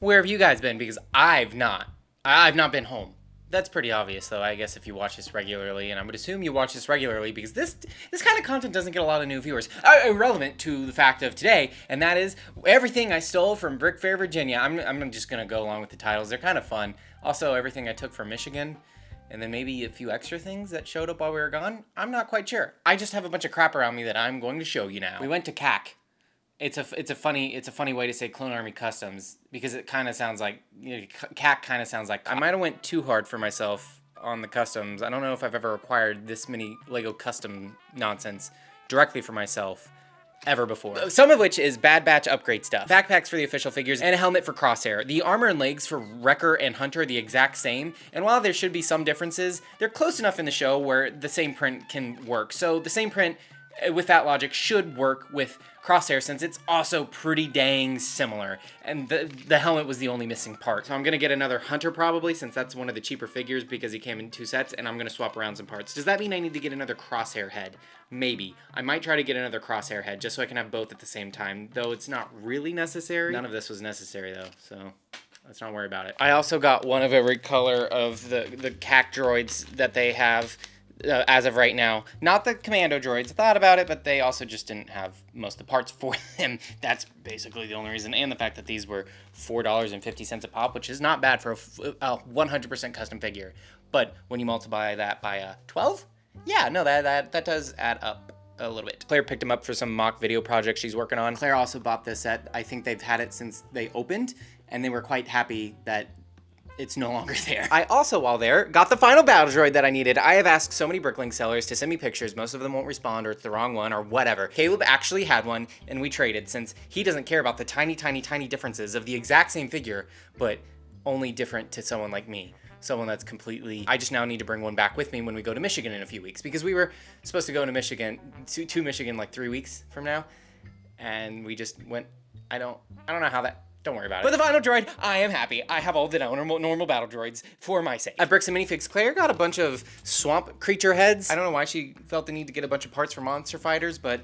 Where have you guys been? Because I've not. I've not been home. That's pretty obvious, though, I guess, if you watch this regularly, and I would assume you watch this regularly because this kind of content doesn't get a lot of new viewers. Irrelevant to the fact of today, and that is everything I stole from BrickFair, Virginia. I'm just gonna go along with the titles. They're kind of fun. Also, everything I took from Michigan, and then maybe a few extra things that showed up while we were gone. I'm not quite sure. I just have a bunch of crap around me that I'm going to show you now. We went to CAC. It's a funny way to say Clone Army Customs because it kind of sounds like CAC kind of sounds like I might have went too hard for myself on the customs. I don't know if I've ever acquired this many Lego custom nonsense directly for myself ever before. Some of which is Bad Batch upgrade stuff. Backpacks for the official figures and a helmet for Crosshair. The armor and legs for Wrecker and Hunter are the exact same, and while there should be some differences, they're close enough in the show where the same print can work. So the same print with that logic should work with Crosshair since it's also pretty dang similar, and the helmet was the only missing part. So I'm gonna get another Hunter probably since that's one of the cheaper figures because he came in 2 sets, and I'm gonna swap around some parts. Does that mean I need to get another Crosshair head? Maybe. I might try to get another Crosshair head just so I can have both at the same time, though it's not really necessary. None of this was necessary though, so let's not worry about it. I also got one of every color of the CAC droids that they have as of right now. Not the commando droids. I thought about it, but they also just didn't have most of the parts for them. That's basically the only reason. And the fact that these were $4.50 a pop, which is not bad for a 100% custom figure. But when you multiply that by 12, yeah, no, that does add up a little bit. Claire picked them up for some mock video project she's working on. Claire also bought this set. I think they've had it since they opened, and they were quite happy that it's no longer there. I also, while there, got the final battle droid that I needed. I have asked so many Bricklink sellers to send me pictures. Most of them won't respond, or it's the wrong one, or whatever. Caleb actually had one, and we traded since he doesn't care about the tiny, tiny, tiny differences of the exact same figure, but only different to someone like me. Someone that's completely... I just now need to bring one back with me when we go to Michigan in a few weeks, because we were supposed to go to Michigan, to Michigan like 3 weeks from now, and we just went... I don't know how that... Don't worry about it. But the final droid, I am happy. I have all the normal battle droids for my sake. At Bricks and Minifigs, Claire got a bunch of swamp creature heads. I don't know why she felt the need to get a bunch of parts for monster fighters, but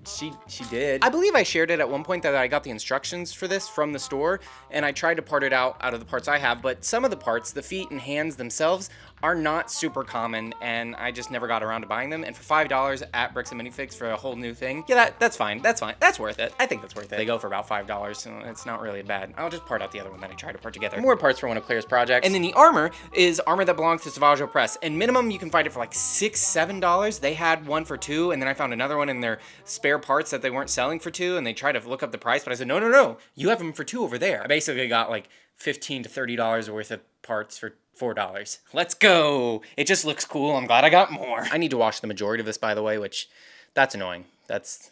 she did. I believe I shared it at one point that I got the instructions for this from the store, and I tried to part it out of the parts I have, but some of the parts, the feet and hands themselves, are not super common, and I just never got around to buying them. And for $5 at Bricks and Minifigs for a whole new thing, yeah, that's fine. That's fine. That's worth it. I think that's worth it. They go for about $5, so it's not really bad. I'll just part out the other one that I tried to part together. More parts for one of Claire's projects. And then the armor is armor that belongs to Savaggio Press, and minimum you can find it for like $6, $7. They had one for $2, and then I found another one in their spare parts that they weren't selling for $2, and they tried to look up the price, but I said, no, you have them for $2 over there. I basically got like $15 to $30 worth of parts for $4. Let's go. It just looks cool. I'm glad I got more. I need to wash the majority of this, by the way, which that's annoying. That's...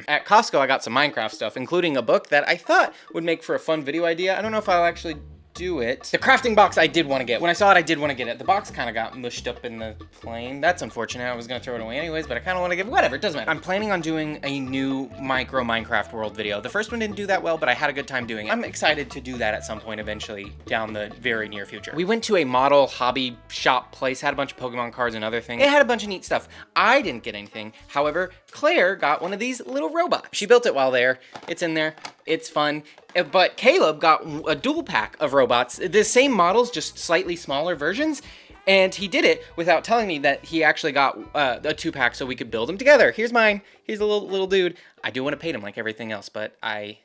At Costco, I got some Minecraft stuff, including a book that I thought would make for a fun video idea. I don't know if I'll actually do it. The crafting box I did want to get. When I saw it, I did want to get it. The box kind of got mushed up in the plane. That's unfortunate. I was going to throw it away anyways, but I kind of want to get whatever. It doesn't matter. I'm planning on doing a new micro Minecraft world video. The first one didn't do that well, but I had a good time doing it. I'm excited to do that at some point eventually down the very near future. We went to a model hobby shop place, had a bunch of Pokemon cards and other things. It had a bunch of neat stuff. I didn't get anything. However, Claire got one of these little robots. She built it while there. It's in there. It's fun. But Caleb got a dual pack of robots, the same models, just slightly smaller versions, and he did it without telling me that he actually got a 2-pack so we could build them together. Here's mine. He's a little dude. I do want to paint him like everything else, but I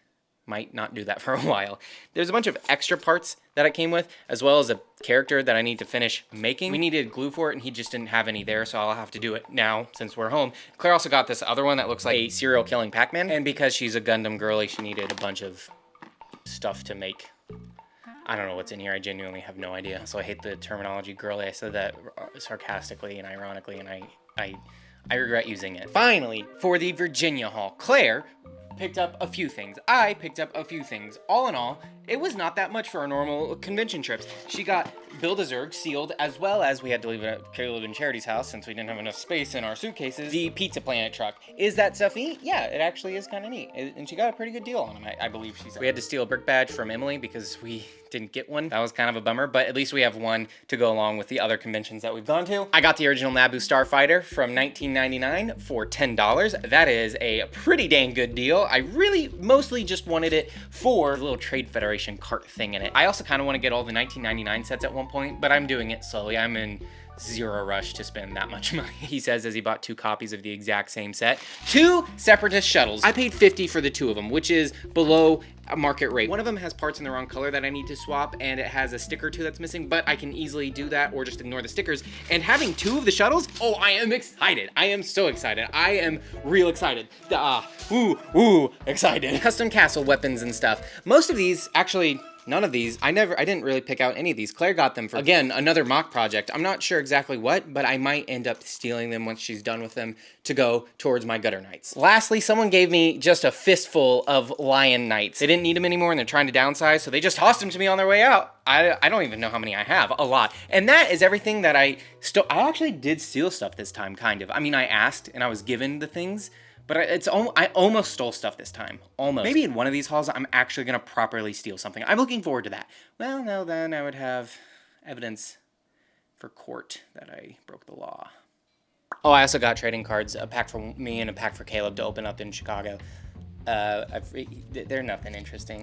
might not do that for a while. There's a bunch of extra parts that it came with, as well as a character that I need to finish making. We needed glue for it, and he just didn't have any there, so I'll have to do it now since we're home. Claire also got this other one that looks like a serial killing Pac-Man, and because she's a Gundam girly, she needed a bunch of stuff to make. I don't know what's in here. I genuinely have no idea. So I hate the terminology girly. I said that sarcastically and ironically, and I regret using it. Finally, for the Virginia haul, Claire picked up a few things. I picked up a few things. All in all, it was not that much for our normal convention trips. She got Build-A-Zerg sealed, as well as we had to leave it at Caleb and Charity's house since we didn't have enough space in our suitcases. The Pizza Planet truck. Is that stuff neat? Yeah, it actually is kind of neat. And she got a pretty good deal on them, I believe she said. We had to steal a brick badge from Emily because we didn't get one. That was kind of a bummer, but at least we have one to go along with the other conventions that we've gone to. I got the original Naboo Starfighter from 1999 for $10. That is a pretty dang good deal. I really mostly just wanted it for the little Trade Federation cart thing in it. I also kind of want to get all the 1999 sets at one point, but I'm doing it slowly. I'm in zero rush to spend that much money, he says as he bought 2 copies of the exact same set. 2 Separatist shuttles. I paid $50 for the 2 of them, which is below market rate. One of them has parts in the wrong color that I need to swap, and it has a sticker or 2 that's missing, but I can easily do that or just ignore the stickers. And having 2 of the shuttles, oh, I am excited. I am so excited. I am real excited. Excited. Custom castle weapons and stuff. Most of these, actually, none of these, I didn't really pick out any of these. Claire got them for, again, another mock project. I'm not sure exactly what, but I might end up stealing them once she's done with them to go towards my gutter knights. Lastly, someone gave me just a fistful of lion knights. They didn't need them anymore and they're trying to downsize, so they just tossed them to me on their way out. I don't even know how many I have. A lot. And that is everything that I actually did steal stuff this time, kind of. I mean, I asked and I was given the things, but I almost stole stuff this time. Almost. Maybe in one of these hauls, I'm actually going to properly steal something. I'm looking forward to that. Well, no, then I would have evidence for court that I broke the law. Oh, I also got trading cards, a pack for me and a pack for Caleb to open up in Chicago. They're nothing interesting.